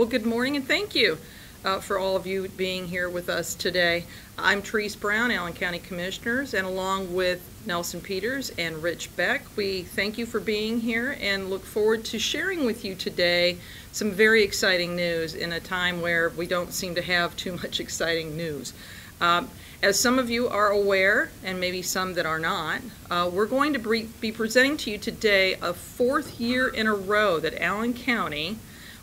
Well, good morning and thank you for all of you being here with us today. I'm Therese Brown, Allen County Commissioners, and along with Nelson Peters and Rich Beck, we thank you for being here and look forward to sharing with you today some very exciting news in a time where we don't seem to have too much exciting news. As some of you are aware, and maybe some that are not, we're going to be presenting to you today a fourth year in a row that Allen County,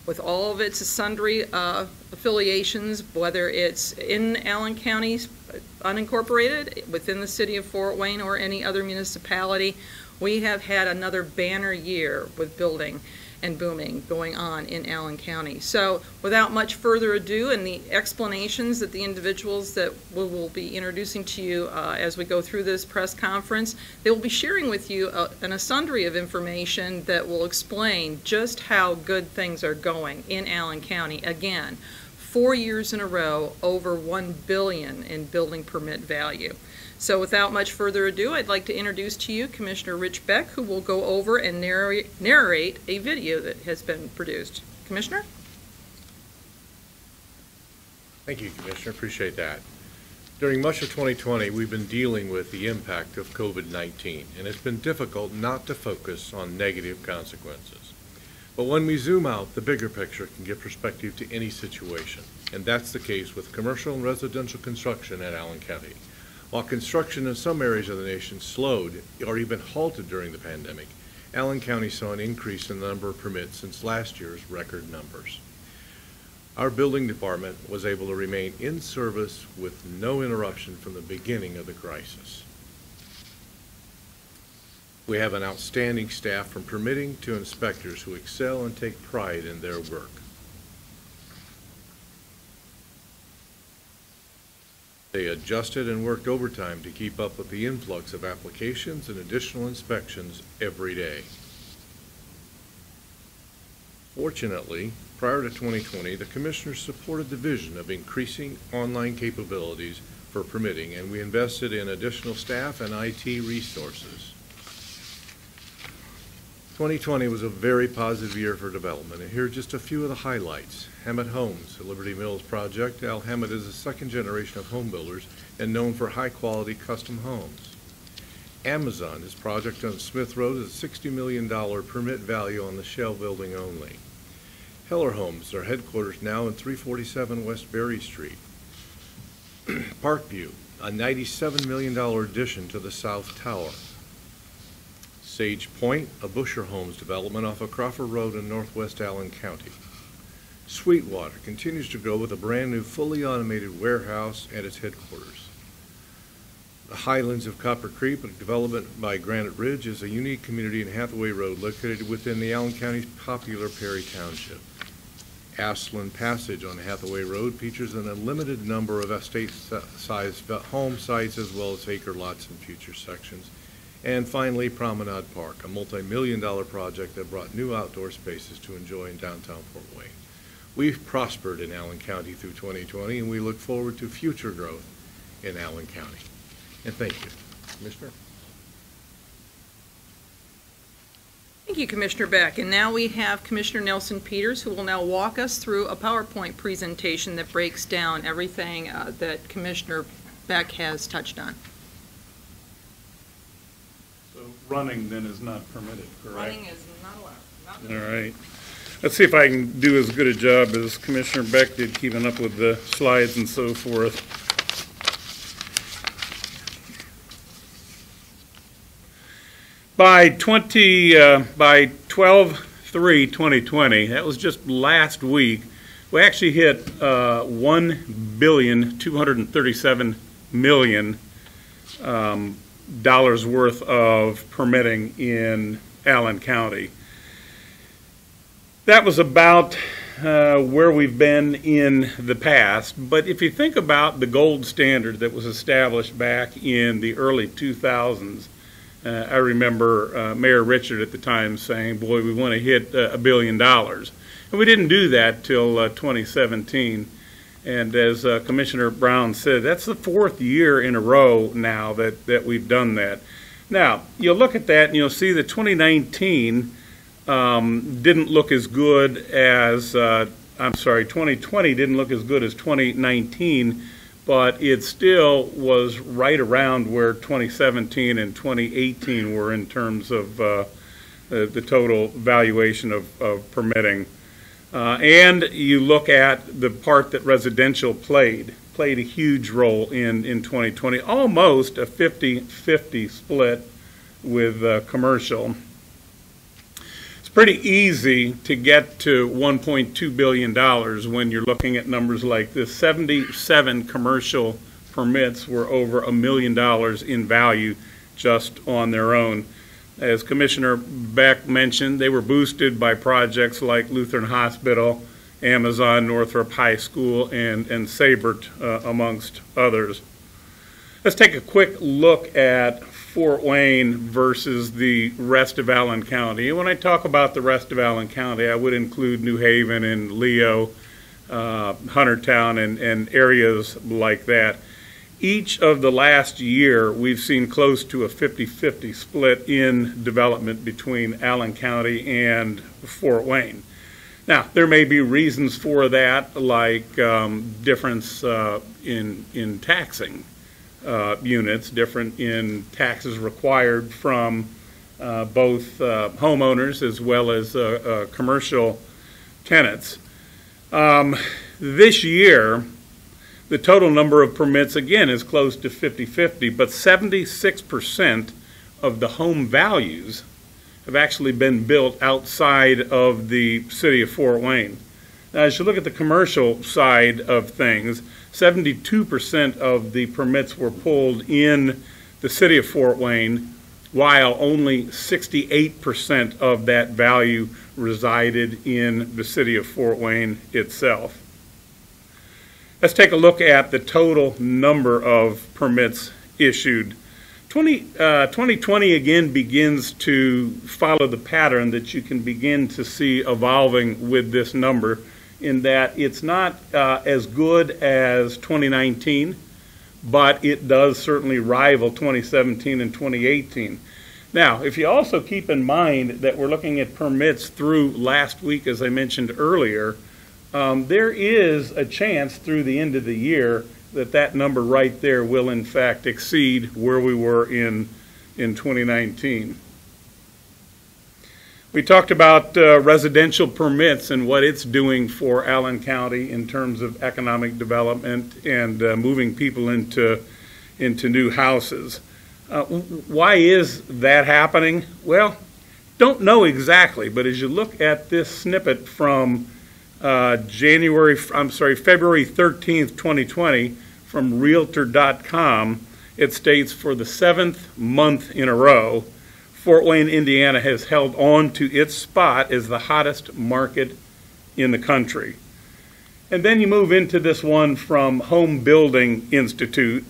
with all of its sundry affiliations, whether it's in Allen County unincorporated, within the city of Fort Wayne, or any other municipality, we have had another banner year with building and booming going on in Allen County. So without much further ado, and the explanations that the individuals that we will be introducing to you as we go through this press conference, they will be sharing with you a sundry of information that will explain just how good things are going in Allen County. Again, 4 years in a row, over $1 billion in building permit value. So without much further ado, I'd like to introduce to you Commissioner Rich Beck, who will go over and narrate a video that has been produced. Commissioner? Thank you, Commissioner. Appreciate that. During much of 2020, we've been dealing with the impact of COVID-19, and it's been difficult not to focus on negative consequences. But when we zoom out, the bigger picture can give perspective to any situation, and that's the case with commercial and residential construction at Allen County. While construction in some areas of the nation slowed or even halted during the pandemic, Allen County saw an increase in the number of permits since last year's record numbers. Our building department was able to remain in service with no interruption from the beginning of the crisis. We have an outstanding staff from permitting to inspectors who excel and take pride in their work. They adjusted and worked overtime to keep up with the influx of applications and additional inspections every day. Fortunately, prior to 2020, the Commissioners supported the vision of increasing online capabilities for permitting, and we invested in additional staff and IT resources. 2020 was a very positive year for development, and here are just a few of the highlights. Hammett Homes, a Liberty Mills project. Al Hammett is a second generation of home builders and known for high-quality custom homes. Amazon, his project on Smith Road, is a $60 million permit value on the shell building only. Heller Homes, their headquarters now in 347 West Berry Street. Parkview, a $97 million addition to the South Tower. Sage Point, a Busher Homes development off of Crawford Road in northwest Allen County. Sweetwater continues to grow with a brand new fully automated warehouse at its headquarters. The Highlands of Copper Creek, a development by Granite Ridge, is a unique community in Hathaway Road located within the Allen County's popular Perry Township. Ashland Passage on Hathaway Road features an unlimited number of estate-sized home sites as well as acre lots in future sections. And finally, Promenade Park, a multi-million-dollar project that brought new outdoor spaces to enjoy in downtown Fort Wayne. We've prospered in Allen County through 2020, and we look forward to future growth in Allen County. And thank you. Commissioner? Thank you, Commissioner Beck. And now we have Commissioner Nelson Peters, who will now walk us through a PowerPoint presentation that breaks down everything that Commissioner Beck has touched on. Running then is not permitted, correct? Running is not allowed. All right. Let's see if I can do as good a job as Commissioner Beck did keeping up with the slides and so forth. By 12/3/2020, that was just last week, we actually hit $1,237,000,000 dollars worth of permitting in Allen County. That was about where we've been in the past, but if you think about the gold standard that was established back in the early 2000s, I remember Mayor Richard at the time saying, boy, we want to hit $1 billion. And we didn't do that till 2017. And as Commissioner Brown said, that's the fourth year in a row now that we've done that. Now, you'll look at that and you'll see that 2019 didn't look as good as 2020 didn't look as good as 2019, but it still was right around where 2017 and 2018 were in terms of the total valuation of permitting. And you look at the part that residential played a huge role in 2020, almost a 50-50 split with commercial. It's pretty easy to get to $1.2 billion when you're looking at numbers like this. 77 commercial permits were over $1 million in value just on their own. As Commissioner Beck mentioned, they were boosted by projects like Lutheran Hospital, Amazon, Northrop High School, and Sabert, amongst others. Let's take a quick look at Fort Wayne versus the rest of Allen County. And when I talk about the rest of Allen County, I would include New Haven and Leo, Huntertown, and areas like that. Each of the last year, we've seen close to a 50-50 split in development between Allen County and Fort Wayne. Now, there may be reasons for that, like difference in taxing units, different in taxes required from both homeowners as well as commercial tenants. This year, the total number of permits, again, is close to 50-50, but 76% of the home values have actually been built outside of the city of Fort Wayne. Now, as you look at the commercial side of things, 72% of the permits were pulled in the city of Fort Wayne, while only 68% of that value resided in the city of Fort Wayne itself. Let's take a look at the total number of permits issued. 2020 again begins to follow the pattern that you can begin to see evolving with this number, in that it's not as good as 2019, but it does certainly rival 2017 and 2018. Now, if you also keep in mind that we're looking at permits through last week, as I mentioned earlier, there is a chance through the end of the year that that number right there will in fact exceed where we were in 2019. We talked about residential permits and what it's doing for Allen County in terms of economic development and moving people into new houses. Why is that happening? Well, don't know exactly, but as you look at this snippet from February 13th, 2020, from Realtor.com, it states, for the 7th month in a row, Fort Wayne, Indiana has held on to its spot as the hottest market in the country. And then you move into this one from Home Building Institute,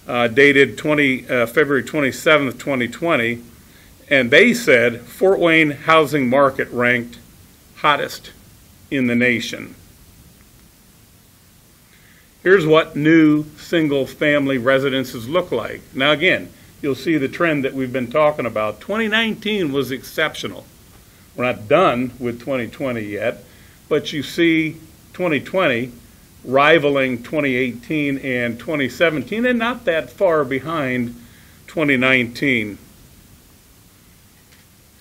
dated February 27th, 2020, and they said Fort Wayne housing market ranked hottest in the nation. Here's what new single-family residences look like. Now again, you'll see the trend that we've been talking about. 2019 was exceptional. We're not done with 2020 yet, but you see 2020 rivaling 2018 and 2017, and not that far behind 2019.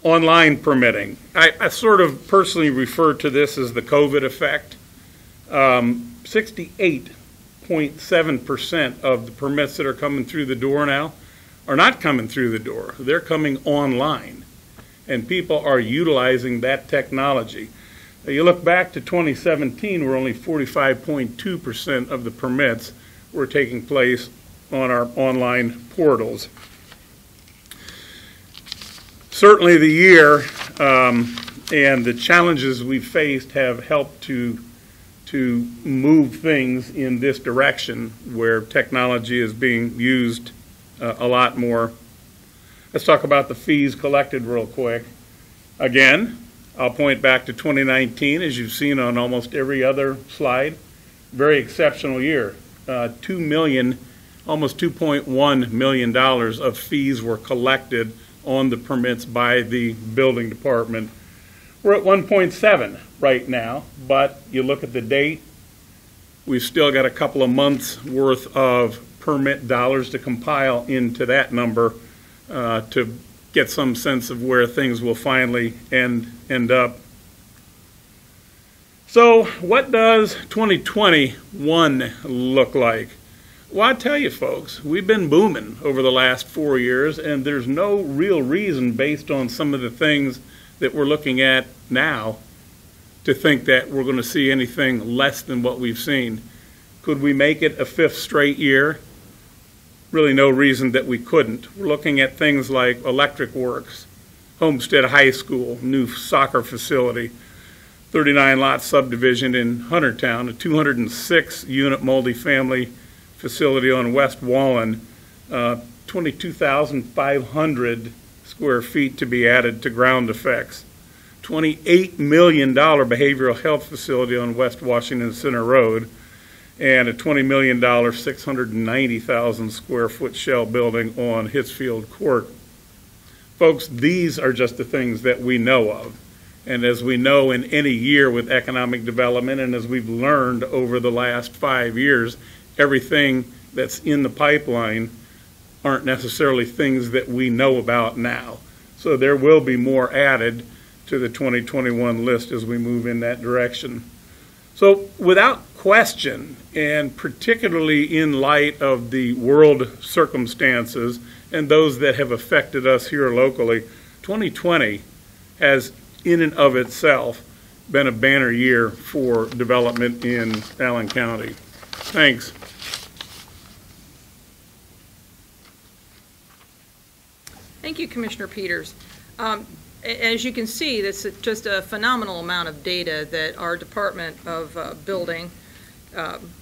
Online permitting. I sort of personally refer to this as the COVID effect. 68.7% of the permits that are coming through the door now are not coming through the door. They're coming online, and people are utilizing that technology. You look back to 2017, where only 45.2% of the permits were taking place on our online portals. Certainly the year and the challenges we've faced have helped to move things in this direction, where technology is being used a lot more. Let's talk about the fees collected real quick. Again, I'll point back to 2019, as you've seen on almost every other slide. Very exceptional year. Almost $2.1 million of fees were collected on the permits by the building department, We're at 1.7 right now, but you look at the date, we've still got a couple of months worth of permit dollars to compile into that number to get some sense of where things will finally end up. So what does 2021 look like? Well, I tell you folks, we've been booming over the last 4 years, and there's no real reason based on some of the things that we're looking at now to think that we're going to see anything less than what we've seen. Could we make it a fifth straight year? Really no reason that we couldn't. We're looking at things like electric works, Homestead High School, new soccer facility, 39-lot subdivision in Huntertown, a 206-unit multifamily facility on West Wallen, 22,500 square feet to be added to ground effects, $28 million behavioral health facility on West Washington Center Road, and a $20 million, 690,000 square foot shell building on Hitsfield Court. Folks, these are just the things that we know of. And as we know in any year with economic development, and as we've learned over the last 5 years, everything that's in the pipeline aren't necessarily things that we know about now. So there will be more added to the 2021 list as we move in that direction. So without question, and particularly in light of the world circumstances and those that have affected us here locally, 2020 has in and of itself been a banner year for development in Allen County. Thanks. Thank you, Commissioner Peters. As you can see, this is just a phenomenal amount of data that our Department of Building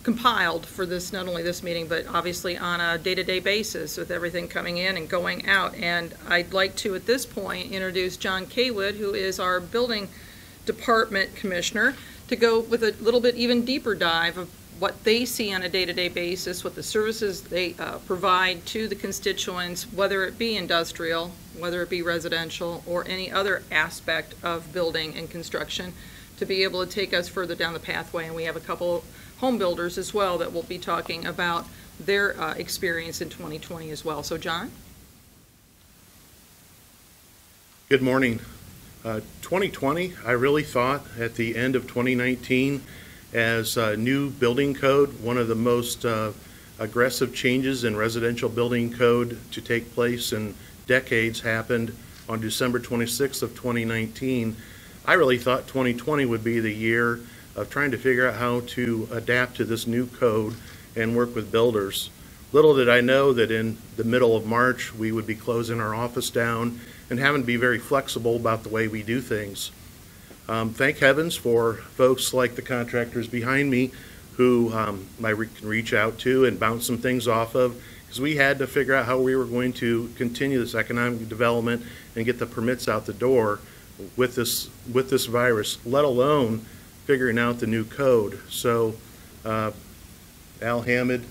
compiled for this, not only this meeting, but obviously on a day-to-day basis with everything coming in and going out. And I'd like to, at this point, introduce John Kaywood, who is our Building Department Commissioner, to go with a little bit even deeper dive of what they see on a day-to-day basis, what the services they provide to the constituents, whether it be industrial, whether it be residential, or any other aspect of building and construction, to be able to take us further down the pathway. And we have a couple home builders as well that will be talking about their experience in 2020 as well. So John? Good morning. 2020, I really thought at the end of 2019, as a new building code, one of the most aggressive changes in residential building code to take place in decades happened on December 26th of 2019. I really thought 2020 would be the year of trying to figure out how to adapt to this new code and work with builders. Little did I know that in the middle of March we would be closing our office down and having to be very flexible about the way we do things. Thank heavens for folks like the contractors behind me who I can reach out to and bounce some things off of, because we had to figure out how we were going to continue this economic development and get the permits out the door with this virus, let alone figuring out the new code. So Al Hammett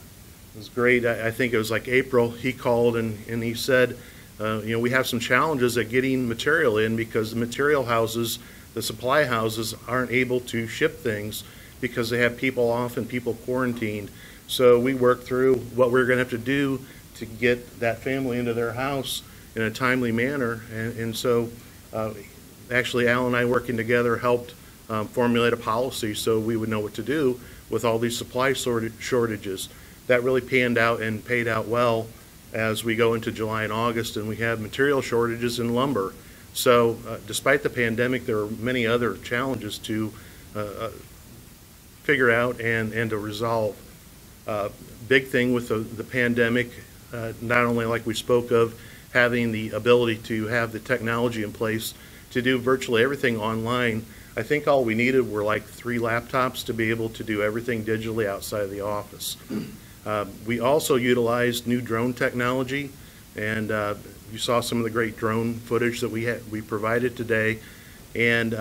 was great. I think it was like April, he called and he said, we have some challenges at getting material in because the material houses, the supply houses, aren't able to ship things because they have people off and people quarantined. So we worked through what we were going to have to do to get that family into their house in a timely manner. And so actually Al and I working together helped formulate a policy so we would know what to do with all these supply shortages. That really panned out and paid out well as we go into July and August, and we have material shortages in lumber. So despite the pandemic, there are many other challenges to figure out and to resolve. Big thing with the pandemic, not only like we spoke of, having the ability to have the technology in place to do virtually everything online. I think all we needed were like 3 laptops to be able to do everything digitally outside of the office. We also utilized new drone technology, and you saw some of the great drone footage that we provided today. And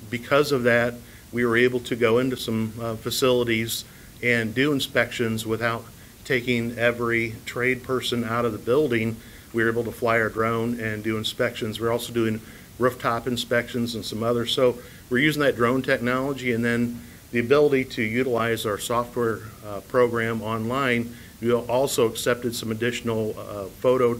because of that, we were able to go into some facilities and do inspections without taking every trade person out of the building. We were able to fly our drone and do inspections. We're also doing rooftop inspections and some others. So we're using that drone technology, and then the ability to utilize our software program online. We also accepted some additional photo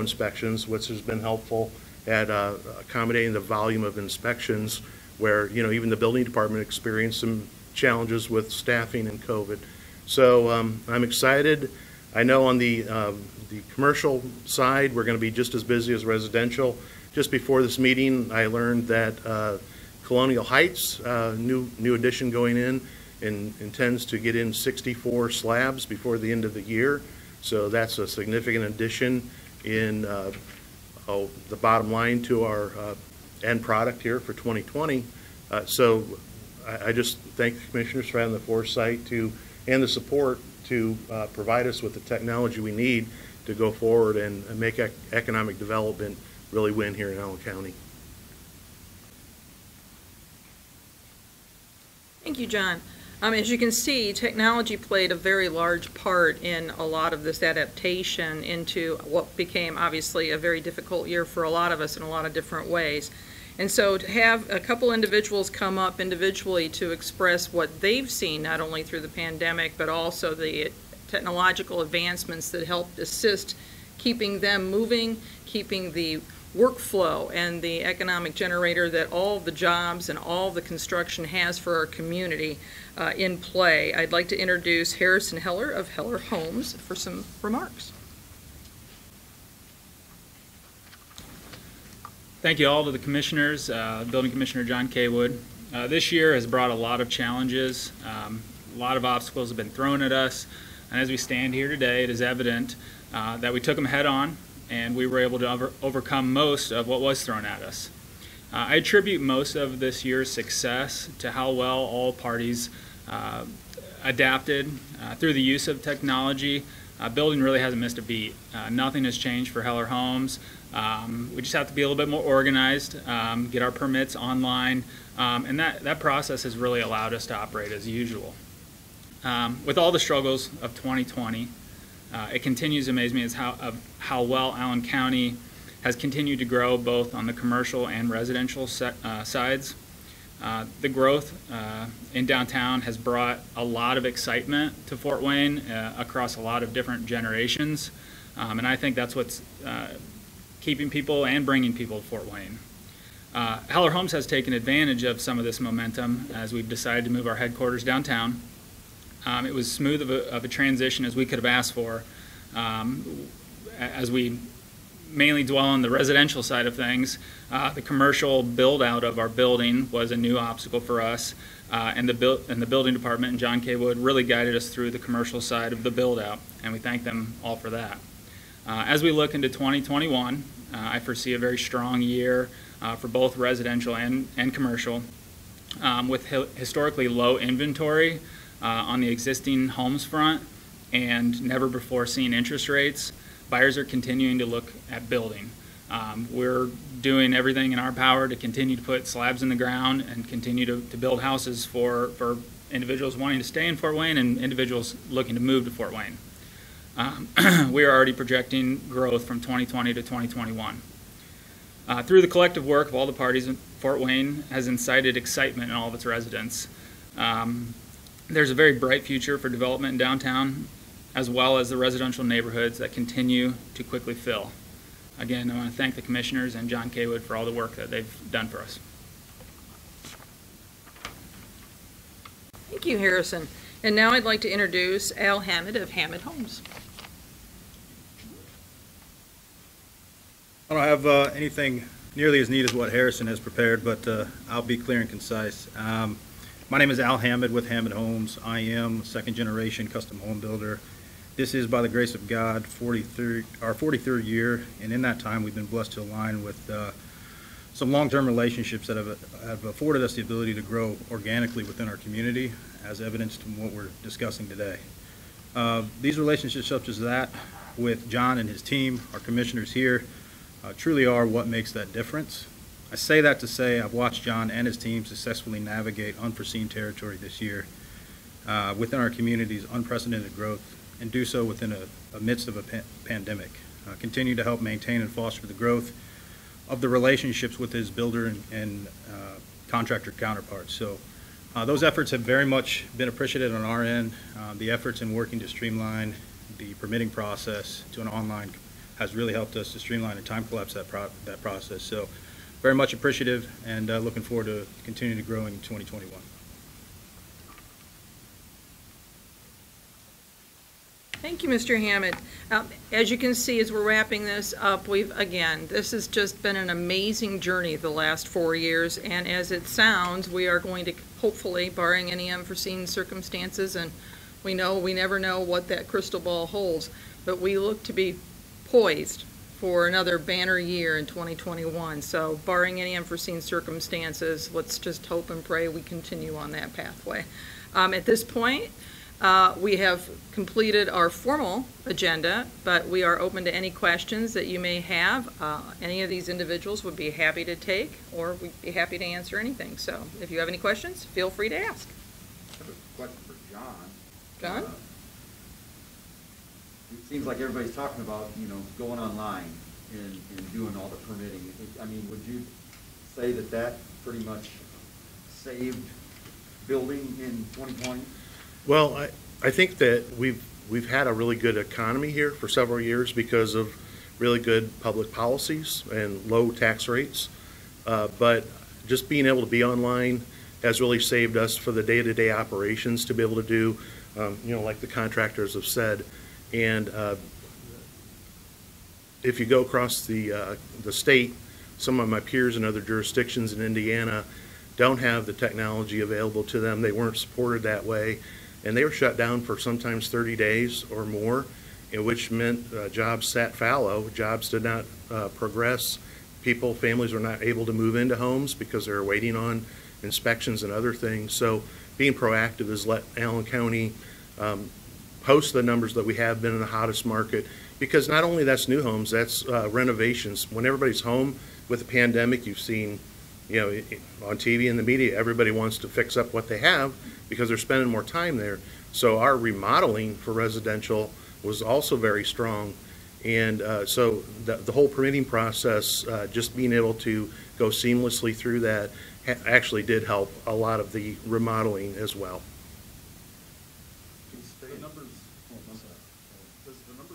inspections, which has been helpful at accommodating the volume of inspections where, you know, even the building department experienced some challenges with staffing and COVID. So I'm excited. I know on the commercial side, we're going to be just as busy as residential. Just before this meeting, I learned that Colonial Heights, new addition going in, and intends to get in 64 slabs before the end of the year. So that's a significant addition in the bottom line to our end product here for 2020. So I just thank the commissioners for having the foresight and the support to provide us with the technology we need to go forward and make economic development really win here in Allen County. Thank you, John. As you can see, technology played a very large part in a lot of this adaptation into what became obviously a very difficult year for a lot of us in a lot of different ways. And so to have a couple individuals come up individually to express what they've seen, not only through the pandemic, but also the technological advancements that helped assist keeping them moving, keeping the workflow and the economic generator that all the jobs and all the construction has for our community in play. I'd like to introduce Harrison Heller of Heller Homes for some remarks. Thank you all to the commissioners, Building Commissioner John Kaywood. This year has brought a lot of challenges. A lot of obstacles have been thrown at us, and as we stand here today, it is evident that we took them head on and we were able to overcome most of what was thrown at us. I attribute most of this year's success to how well all parties adapted through the use of technology. Building really hasn't missed a beat. Nothing has changed for Heller Homes. We just have to be a little bit more organized, get our permits online, and that process has really allowed us to operate as usual. With all the struggles of 2020, it continues to amaze me as how well Allen County has continued to grow both on the commercial and residential sides. The growth in downtown has brought a lot of excitement to Fort Wayne across a lot of different generations, and I think that's what's keeping people and bringing people to Fort Wayne. Heller Homes has taken advantage of some of this momentum as we've decided to move our headquarters downtown. It was smooth of a transition as we could have asked for, as we mainly dwell on the residential side of things. The commercial build out of our building was a new obstacle for us, and the building department and John Kaywood really guided us through the commercial side of the build out, and we thank them all for that. As we look into 2021, I foresee a very strong year for both residential and commercial, with historically low inventory on the existing homes front and never before seen interest rates. Buyers are continuing to look at building. We're doing everything in our power to continue to put slabs in the ground and continue to build houses for individuals wanting to stay in Fort Wayne and individuals looking to move to Fort Wayne. We are already projecting growth from 2020 to 2021. Through the collective work of all the parties, Fort Wayne has incited excitement in all of its residents. There's a very bright future for development in downtown, as well as the residential neighborhoods that continue to quickly fill. Again, I want to thank the commissioners and John Kaywood for all the work that they've done for us. Thank you, Harrison. And now I'd like to introduce Al Hammett of Hammett Homes. I don't have anything nearly as neat as what Harrison has prepared, but I'll be clear and concise. My name is Al Hammett with Hammett Homes. I am a second-generation custom home builder. This is, by the grace of God, our 43rd year, and in that time we've been blessed to align with some long-term relationships that have afforded us the ability to grow organically within our community, as evidenced in what we're discussing today. These relationships such as that with John and his team, our commissioners here, truly are what makes that difference. I say that to say I've watched John and his team successfully navigate unforeseen territory this year within our community's unprecedented growth, and do so within a midst of a pandemic. Continue to help maintain and foster the growth of the relationships with his builder and contractor counterparts. So those efforts have very much been appreciated on our end. The efforts in working to streamline the permitting process to an online has really helped us to streamline and time collapse that process. So very much appreciative, and looking forward to continuing to grow in 2021. Thank you, Mr. Hammett. As you can see, as we're wrapping this up, this has just been an amazing journey the last 4 years, and as it sounds, we are going to hopefully, barring any unforeseen circumstances, and we never know what that crystal ball holds, but we look to be poised for another banner year in 2021. So barring any unforeseen circumstances, let's just hope and pray we continue on that pathway. At this point, we have completed our formal agenda, but we are open to any questions that you may have. Any of these individuals would be happy to take, or we'd be happy to answer anything. So if you have any questions, feel free to ask. I have a question for John. John? It seems like everybody's talking about, going online and doing all the permitting. I mean, would you say that pretty much saved building in 2020? Well, I think that we've had a really good economy here for several years because of really good public policies and low tax rates. But just being able to be online has really saved us for the day-to-day operations to be able to do, like the contractors have said. And if you go across the state, some of my peers in other jurisdictions in Indiana don't have the technology available to them. They weren't supported that way, and they were shut down for sometimes 30 days or more, which meant jobs sat fallow. Jobs did not progress. Families were not able to move into homes because they were waiting on inspections and other things. So being proactive has let Allen County post the numbers that we have been in the hottest market, because not only that's new homes, that's renovations. When everybody's home with the pandemic, you've seen, on TV and the media, everybody wants to fix up what they have because they're spending more time there. So our remodeling for residential was also very strong. And so the whole permitting process, just being able to go seamlessly through that actually did help a lot of the remodeling as well. Does the numbers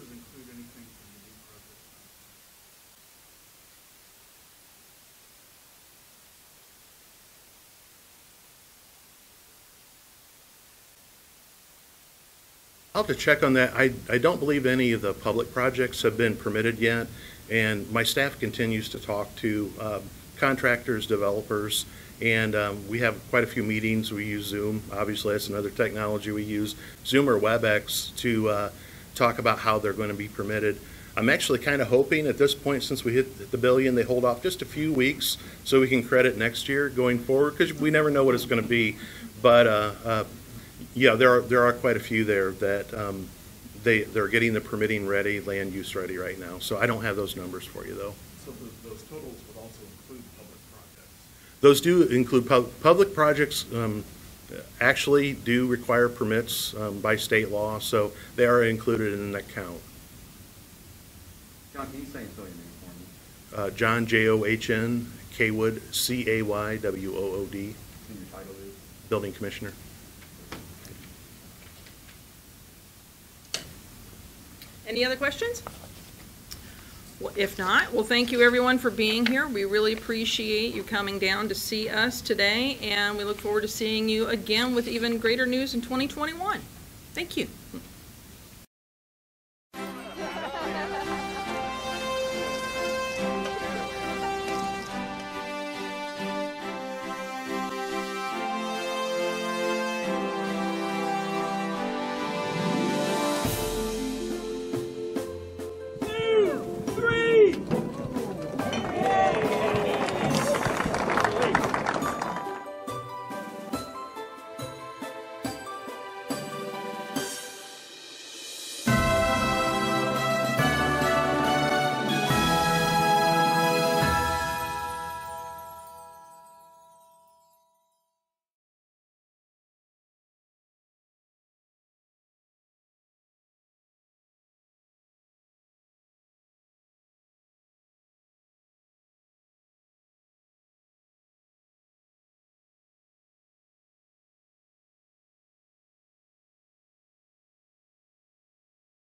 include anything from the new project? I'll have to check on that. I don't believe any of the public projects have been permitted yet, and my staff continues to talk to contractors, developers, and we have quite a few meetings. We use Zoom. Obviously, that's another technology we use, Zoom or WebEx, to talk about how they're going to be permitted. I'm actually kind of hoping at this point, since we hit the billion, they hold off just a few weeks so we can credit next year going forward, because we never know what it's going to be. But yeah, there are quite a few there that they're getting the permitting ready, land use ready right now. So I don't have those numbers for you, though. So those totals would also include public projects? Those do include public projects. Actually do require permits by state law, so they are included in that count. John, can you say and spell your name for me? John, John, Kaywood, Caywood. And your title is? Building Commissioner. Any other questions? Well, if not, well, thank you everyone for being here. We really appreciate you coming down to see us today, and we look forward to seeing you again with even greater news in 2021. Thank you.